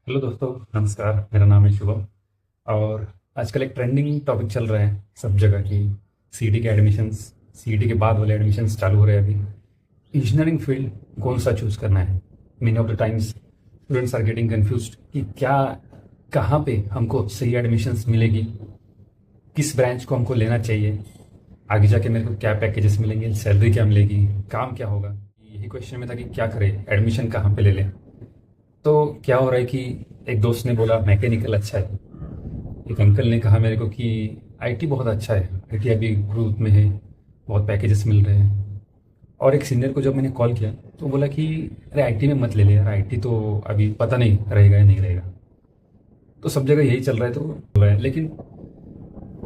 Hello दोस्तों, नमस्कार। मेरा नाम है शुभम। और आजकल एक ट्रेंडिंग टॉपिक चल रहा है सब जगह की सीईटी के एडमिशन्स। सीईटी के बाद वाले एडमिशन्स चालू हो रहे हैं अभी। इंजीनियरिंग फील्ड कौन सा चूज़ करना है? Many of the times students are getting confused कि क्या, कहाँ पे हमको सही एडमिशन्स मिलेगी, किस ब्रांच को हमको लेना चाहिए, आगे जाके मेरे को क्या पैकेजेस मिलेंगे, सैलरी क्या मिलेगी, काम क्या होगा। यही क्वेश्चन में था कि क्या करें, एडमिशन कहाँ पे ले लें। तो क्या हो रहा है कि एक दोस्त ने बोला मैकेनिकल अच्छा है, एक अंकल ने कहा मेरे को कि आईटी बहुत अच्छा है, आईटी अभी ग्रोथ में है, बहुत पैकेजेस मिल रहे हैं। और एक सीनियर को जब मैंने कॉल किया तो बोला कि अरे आईटी में मत ले ले यार, आईटी तो अभी पता नहीं रहेगा या नहीं रहेगा। तो सब जगह यही चल रहा है, तो बोल रहा है। लेकिन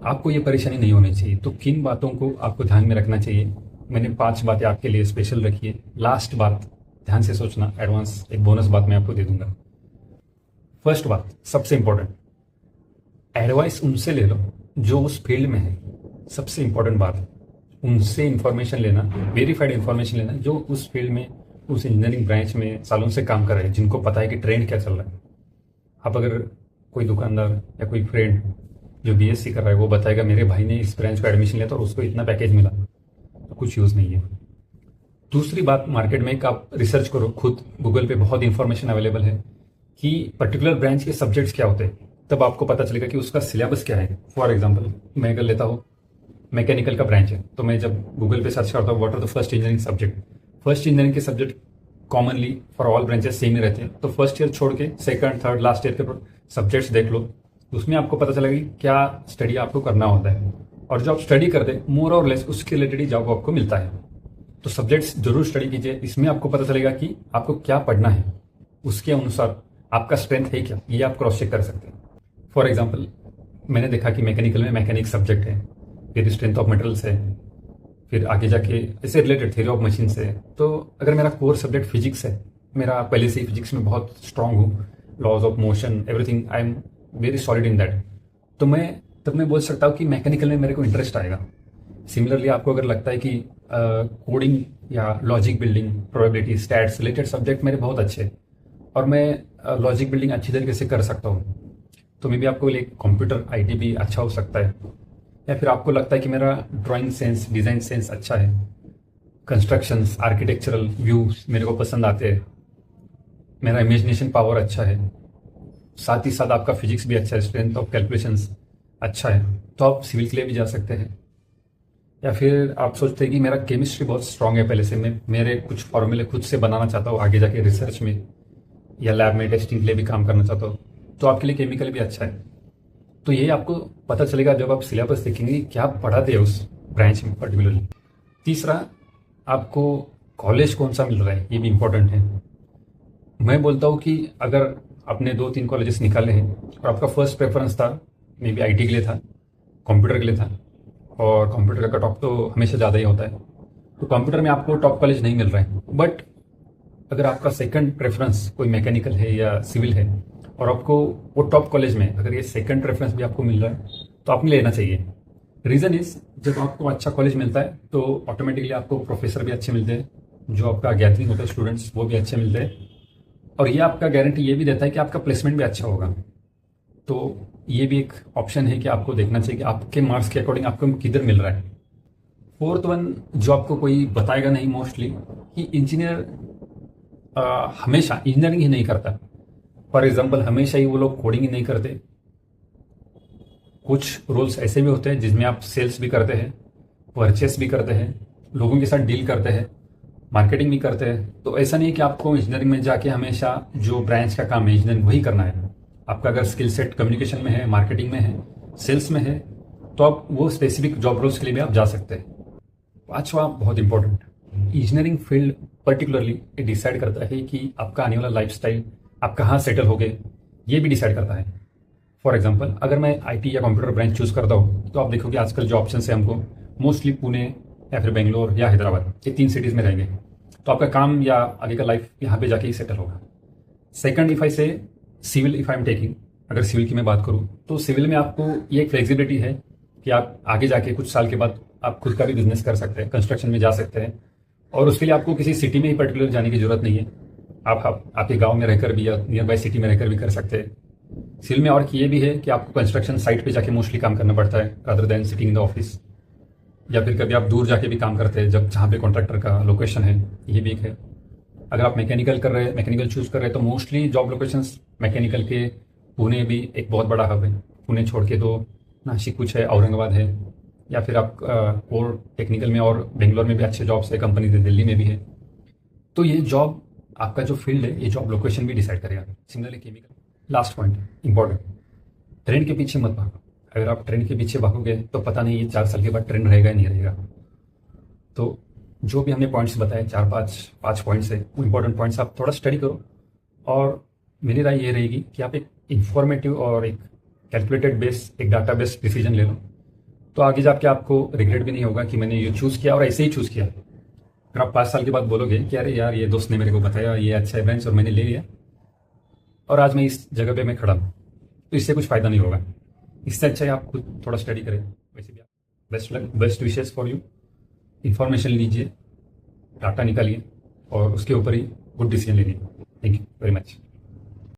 आपको ये परेशानी नहीं होनी चाहिए। तो किन बातों को आपको ध्यान में रखना चाहिए, मैंने 5 बातें आपके लिए स्पेशल रखी है। लास्ट बात ध्यान से सोचना, एडवांस एक बोनस बात मैं आपको दे दूंगा। फर्स्ट बात सबसे इंपॉर्टेंट, एडवाइस उनसे ले लो जो उस फील्ड में है। सबसे इंपॉर्टेंट बात, उनसे इंफॉर्मेशन लेना, वेरीफाइड इंफॉर्मेशन लेना, जो उस फील्ड में, उस इंजीनियरिंग ब्रांच में सालों से काम कर रहे हैं, जिनको पता है कि ट्रेंड क्या चल रहा है। आप अगर कोई दुकानदार या कोई फ्रेंड जो बीएससी कर रहा है वो बताएगा मेरे भाई ने इस ब्रांच को एडमिशन लिया था और उसको इतना पैकेज मिला, तो कुछ यूज़ नहीं है। दूसरी बात, मार्केट में एक आप रिसर्च करो खुद, गूगल पे बहुत इंफॉर्मेशन अवेलेबल है कि पर्टिकुलर ब्रांच के सब्जेक्ट्स क्या होते हैं। तब आपको पता चलेगा कि उसका सिलेबस क्या है। फॉर एग्जांपल मैं अगर लेता हूँ, मैकेनिकल का ब्रांच है, तो मैं जब गूगल पे सर्च करता हूँ what are the first engineering subject, first engineering के subject commonly for all branches same ही रहते हैं। तो फर्स्ट ईयर छोड़ के सेकंड थर्ड लास्ट ईयर के सब्जेक्ट्स देख लो, उसमें आपको पता चलेगा कि क्या स्टडी आपको करना होता है। और जो आप स्टडी करते मोर और लेस उसके रिलेटेड ही जॉब आपको मिलता है। तो सब्जेक्ट्स जरूर स्टडी कीजिए, इसमें आपको पता चलेगा कि आपको क्या पढ़ना है, उसके अनुसार आपका स्ट्रेंथ है क्या, ये आप क्रॉस चेक कर सकते हैं। फॉर एग्जांपल मैंने देखा कि मैकेनिकल में मैकेनिक सब्जेक्ट है, फिर स्ट्रेंथ ऑफ मटेरियल्स है, फिर आगे जाके इससे रिलेटेड थ्योरी ऑफ मशीन है। तो अगर मेरा कोर सब्जेक्ट फिजिक्स है, मेरा पहले से ही फिजिक्स में बहुत स्ट्रांग हूँ, laws of motion everything I am very solid in that, तो मैं बोल सकता हूँ कि मैकेनिकल में मेरे को इंटरेस्ट आएगा। सिमिलरली आपको अगर लगता है कि कोडिंग या logic building, probability, stats related subject मेरे बहुत अच्छे हैं और मैं लॉजिक बिल्डिंग अच्छी तरीके से कर सकता हूँ, तो मे बी आपको लिए कंप्यूटर आईटी भी अच्छा हो सकता है। या फिर आपको लगता है कि मेरा ड्राइंग सेंस, डिज़ाइन सेंस अच्छा है, कंस्ट्रक्शंस, आर्किटेक्चरल व्यूज मेरे को पसंद आते हैं, मेरा इमेजिनेशन पावर अच्छा है, साथ ही साथ आपका फिजिक्स भी अच्छा है, स्ट्रेंथ ऑफ कैलकुलेशंस अच्छा है, तो आप सिविल के लिए भी जा सकते हैं। या फिर आप सोचते हैं कि मेरा केमिस्ट्री बहुत स्ट्रांग है पहले से, मैं मेरे कुछ फॉर्मूले खुद से बनाना चाहता हूँ, आगे जाके रिसर्च में या लैब में टेस्टिंग के लिए भी काम करना चाहता हूँ, तो आपके लिए केमिकल भी अच्छा है। तो ये आपको पता चलेगा जब आप सिलेबस देखेंगे क्या पढ़ाते हैं उस ब्रांच में पर्टिकुलरली। तीसरा, आपको कॉलेज कौन सा मिल रहा है, ये भी इंपॉर्टेंट है। मैं बोलता हूँ कि अगर आपने 2-3 कॉलेजेस निकाले हैं और आपका फर्स्ट प्रेफरेंस था मे बी आईटी के लिए था, कंप्यूटर के लिए था, और कंप्यूटर का कट ऑफ तो हमेशा ज़्यादा ही होता है, तो कंप्यूटर में आपको टॉप कॉलेज नहीं मिल रहा है। बट अगर आपका सेकंड प्रेफरेंस कोई मैकेनिकल है या सिविल है और आपको वो टॉप कॉलेज में, अगर ये सेकंड प्रेफरेंस भी आपको मिल रहा है तो आपने लेना चाहिए। रीज़न इज, जब आपको अच्छा कॉलेज मिलता है तो ऑटोमेटिकली आपको प्रोफेसर भी अच्छे मिलते हैं, जो आपका गैदरिंग होता है स्टूडेंट्स वो भी अच्छे मिलते हैं, और ये आपका गारंटी ये भी देता है कि आपका प्लेसमेंट भी अच्छा होगा। तो ये भी एक ऑप्शन है कि आपको देखना चाहिए कि आपके मार्क्स के अकॉर्डिंग आपको किधर मिल रहा है। फोर्थ वन, जो आपको कोई बताएगा नहीं मोस्टली, कि इंजीनियर हमेशा इंजीनियरिंग ही नहीं करता। फॉर एग्जांपल हमेशा ही वो लोग कोडिंग ही नहीं करते, कुछ रोल्स ऐसे भी होते हैं जिसमें आप सेल्स भी करते हैं, परचेस भी करते हैं, लोगों के साथ डील करते हैं, मार्केटिंग भी करते हैं। तो ऐसा नहीं है कि आपको इंजीनियरिंग में जाके हमेशा जो ब्रांच का काम है इंजीनियरिंग वही करना है। आपका अगर स्किल सेट कम्युनिकेशन में है, मार्केटिंग में है, सेल्स में है, तो आप वो स्पेसिफिक जॉब रोल्स के लिए भी आप जा सकते हैं। पांचवा बहुत important, engineering field particularly decide करता है कि आपका आने वाला लाइफस्टाइल, आप कहाँ सेटल हो गए, ये भी डिसाइड करता है। फॉर एग्जांपल अगर मैं आईटी या कंप्यूटर ब्रांच चूज करता हूँ तो आप देखोगे आजकल जो ऑप्शन है हमको मोस्टली पुणे या फिर बेंगलोर या हैदराबाद, ये 3 सिटीज़ में रहेंगे, तो आपका काम या आगे का लाइफ यहाँ पे जाके ही सेटल होगा। Second, if I say civil, if I am taking, अगर सिविल की मैं बात करूँ तो सिविल में आपको ये एक फ्लेक्सिबिलिटी है कि आप आगे जाके कुछ साल के बाद आप खुद का भी बिजनेस कर सकते हैं, कंस्ट्रक्शन में जा सकते हैं, और उसके लिए आपको किसी सिटी में ही पर्टिकुलर जाने की जरूरत नहीं है। आप आपके गांव में रहकर भी या नियर बाई सिटी में रहकर भी कर सकते हैं। सिविल में और ये भी है कि आपको कंस्ट्रक्शन साइट पे जाके मोस्टली काम करना पड़ता है rather than sitting in the office, या फिर कभी आप दूर जाके भी काम करते हैं जब जहाँ पे कॉन्ट्रैक्टर का लोकेशन है। ये भी एक है। अगर आप मैकेनिकल चूज कर रहे हैं तो मोस्टली जॉब लोकेशंस मैकेनिकल के पुणे भी एक बहुत बड़ा हब है। पुणे छोड़ के तो नासिक कुछ है, औरंगाबाद है, या फिर आप और टेक्निकल में और बेंगलोर में भी अच्छे जॉब्स है, कंपनी दिल्ली में भी है। तो ये जॉब आपका जो फील्ड है ये जॉब लोकेशन भी डिसाइड करेगा। Similarly chemical. Last point important, trend के पीछे मत भागो। अगर आप ट्रेंड के पीछे भागोगे तो पता नहीं ये 4 साल के बाद ट्रेंड रहेगा या नहीं रहेगा। तो जो भी हमने पॉइंट्स बताए, 4-5 पॉइंट्स है, वो इंपॉर्टेंट पॉइंट्स आप थोड़ा स्टडी करो। और मेरी राय ये रहेगी कि आप एक इंफॉर्मेटिव और एक कैलकुलेटेड बेस, एक डाटा बेस्ड डिसीजन ले लो। तो आगे जाके आपको रिग्रेट भी नहीं होगा कि मैंने ये चूज़ किया और ऐसे ही चूज़ किया। फिर आप 5 साल के बाद बोलोगे कि अरे यार ये दोस्त ने मेरे को बताया ये अच्छा है ब्रांच और मैंने ले लिया और आज मैं इस जगह पे मैं खड़ा हूँ। तो इससे कुछ फ़ायदा नहीं होगा। इससे अच्छा है आप खुद थोड़ा स्टडी करें। वैसे भी आप best luck, best wishes for you. Information लीजिए, डाटा निकालिए और उसके ऊपर ही गुड डिसीजन ले लीजिए। Thank you very much.